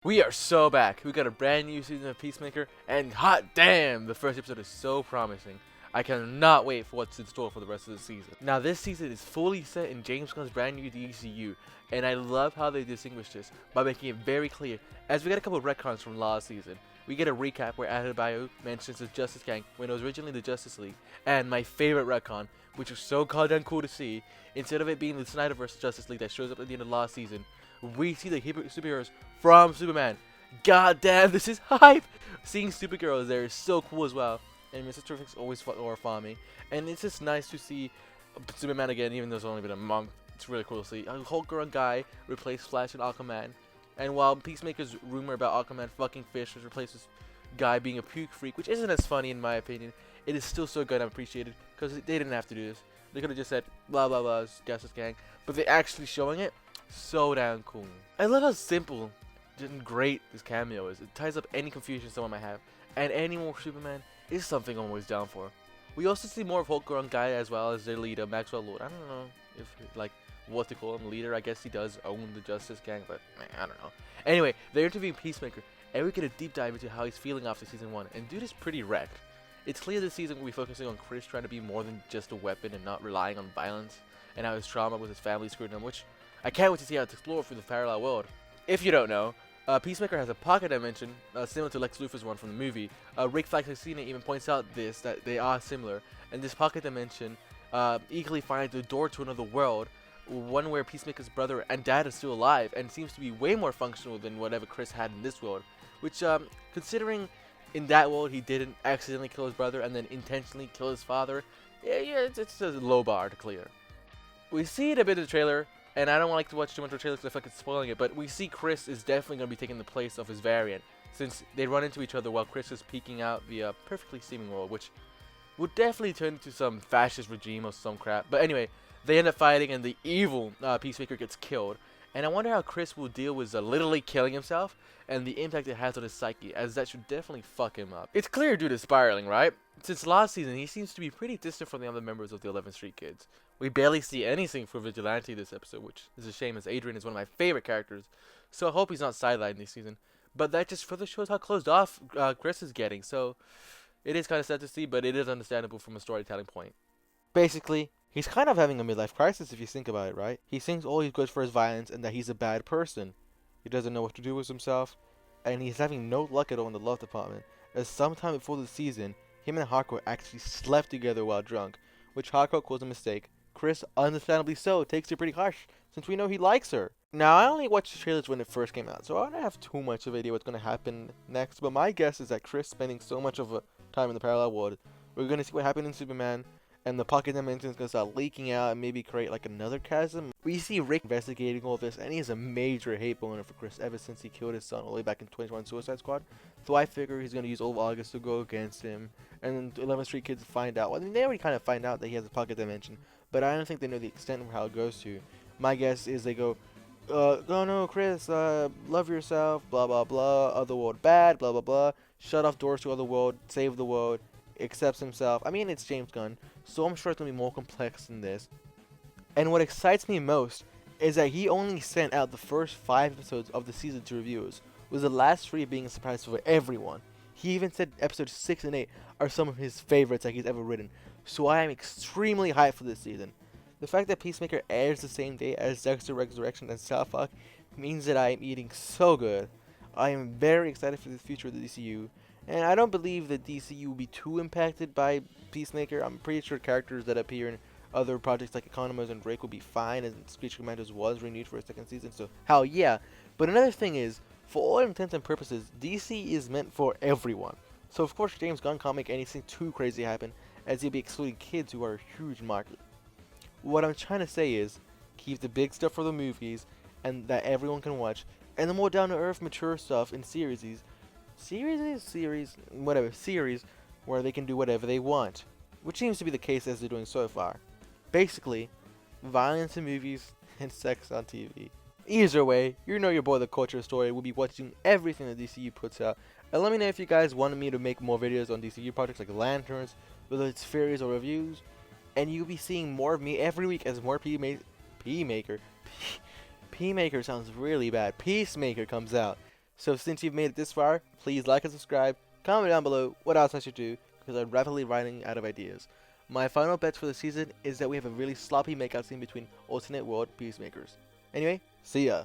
We are so back. We got a brand new season of Peacemaker, and hot damn, the first episode is so promising. I cannot wait for what's in store for the rest of the season. Now, this season is fully set in James Gunn's brand new DCU, and I love how they distinguish this by making it very clear, as we get a couple of retcons from last season. We get a recap where Adebayo mentions the Justice Gang when it was originally the Justice League, and my favorite retcon, which was so goddamn cool to see, instead of it being the Snyderverse Justice League that shows up at the end of last season, we see the superheroes from Superman. God damn, this is hype! Seeing Supergirl there is so cool as well. And Mr. Terrific's always for me. And it's just nice to see Superman again, even though it's only been a month. It's really cool to see. A Hulk-grown guy replace Flash and Aquaman. And while Peacemaker's rumor about Aquaman fucking fish was replaced with guy being a puke freak, which isn't as funny in my opinion, it is still so good and appreciated because they didn't have to do this. They could have just said blah blah blah, Justice Gang, but they're actually showing it. So damn cool. I love how simple and great this cameo is. It ties up any confusion someone might have, and any more Superman is something I'm always down for. We also see more of Hulk-grown guy as well as their leader, Maxwell Lord. I don't know if like what to call him, leader. I guess he does own the Justice Gang, but I don't know. Anyway, they're interviewing Peacemaker, and we get a deep dive into how he's feeling after season 1, and dude is pretty wrecked. It's clear this season we'll be focusing on Chris trying to be more than just a weapon and not relying on violence, and how his trauma with his family screwed him, which I can't wait to see how it's explored through the parallel world. If you don't know, Peacemaker has a pocket dimension similar to Lex Luthor's one from the movie. Rick Flag even points out that they are similar, and this pocket dimension eagerly finds the door to another world, one where Peacemaker's brother and dad are still alive, and seems to be way more functional than whatever Chris had in this world. Which, considering in that world he didn't accidentally kill his brother and then intentionally kill his father, yeah, it's a low bar to clear. We see it a bit in the trailer. And I don't like to watch too much of the trailer because I feel like it's spoiling it, but we see Chris is definitely going to be taking the place of his variant, since they run into each other while Chris is peeking out the perfectly seeming world, which would definitely turn into some fascist regime or some crap. But anyway, they end up fighting and the evil Peacemaker gets killed. And I wonder how Chris will deal with literally killing himself and the impact it has on his psyche, as that should definitely fuck him up. It's clear due to spiraling, right? Since last season, he seems to be pretty distant from the other members of the 11th Street Kids. We barely see anything for Vigilante this episode, which is a shame as Adrian is one of my favorite characters, so I hope he's not sidelined this season. But that just further shows how closed off Chris is getting, so it is kind of sad to see, but it is understandable from a storytelling point. Basically, he's kind of having a midlife crisis if you think about it, right? He thinks all he's good for is violence and that he's a bad person. He doesn't know what to do with himself, and he's having no luck at all in the love department, as sometime before the season, him and Hardcore actually slept together while drunk, which Hardcore calls a mistake. Chris, understandably so, takes it pretty harsh, since we know he likes her. Now, I only watched the trailers when it first came out, so I don't have too much of an idea what's going to happen next, but my guess is that Chris spending so much of a time in the parallel world, we're going to see what happened in Superman, and the pocket dimension is going to start leaking out and maybe create like another chasm. We see Rick investigating all this, and he has a major hate boner for Chris ever since he killed his son all the way back in 2021 Suicide Squad. So I figure he's going to use all of August to go against him, and the 11th Street Kids find out. Well, I mean, they already kind of find out that he has a pocket dimension, but I don't think they know the extent of how it goes to. My guess is they go, oh no, Chris, love yourself, blah blah blah, other world bad, blah blah blah, shut off doors to other world, save the world, accepts himself. I mean, it's James Gunn, so I'm sure it's going to be more complex than this. And what excites me most is that he only sent out the first 5 episodes of the season to reviewers, with the last 3 being a surprise for everyone. He even said episodes 6 and 8 are some of his favorites that he's ever written, so I am extremely hyped for this season. The fact that Peacemaker airs the same day as Dexter Resurrection and South Park means that I am eating so good. I am very excited for the future of the DCU, and I don't believe that DCU will be too impacted by Peacemaker. I'm pretty sure characters that appear in other projects like Economos and Drake will be fine, and Screech Commandos was renewed for a 2nd season, so hell yeah. But another thing is, for all intents and purposes, DC is meant for everyone. So of course James Gunn can't make anything too crazy happen, as he'll be excluding kids who are a huge market. What I'm trying to say is, keep the big stuff for the movies, and that everyone can watch, and the more down-to-earth, mature stuff in series where they can do whatever they want, which seems to be the case as they're doing so far. Basically, violence in movies and sex on TV. Either way, you know your boy The Culture Story will be watching everything that DCU puts out, and let me know if you guys wanted me to make more videos on DCU projects like Lanterns, whether it's theories or reviews, and you'll be seeing more of me every week as more Peacemaker sounds really bad. Peacemaker comes out. So since you've made it this far, please like and subscribe, comment down below what else I should do, because I'm rapidly running out of ideas. My final bet for the season is that we have a really sloppy makeout scene between alternate world peacemakers. Anyway, see ya!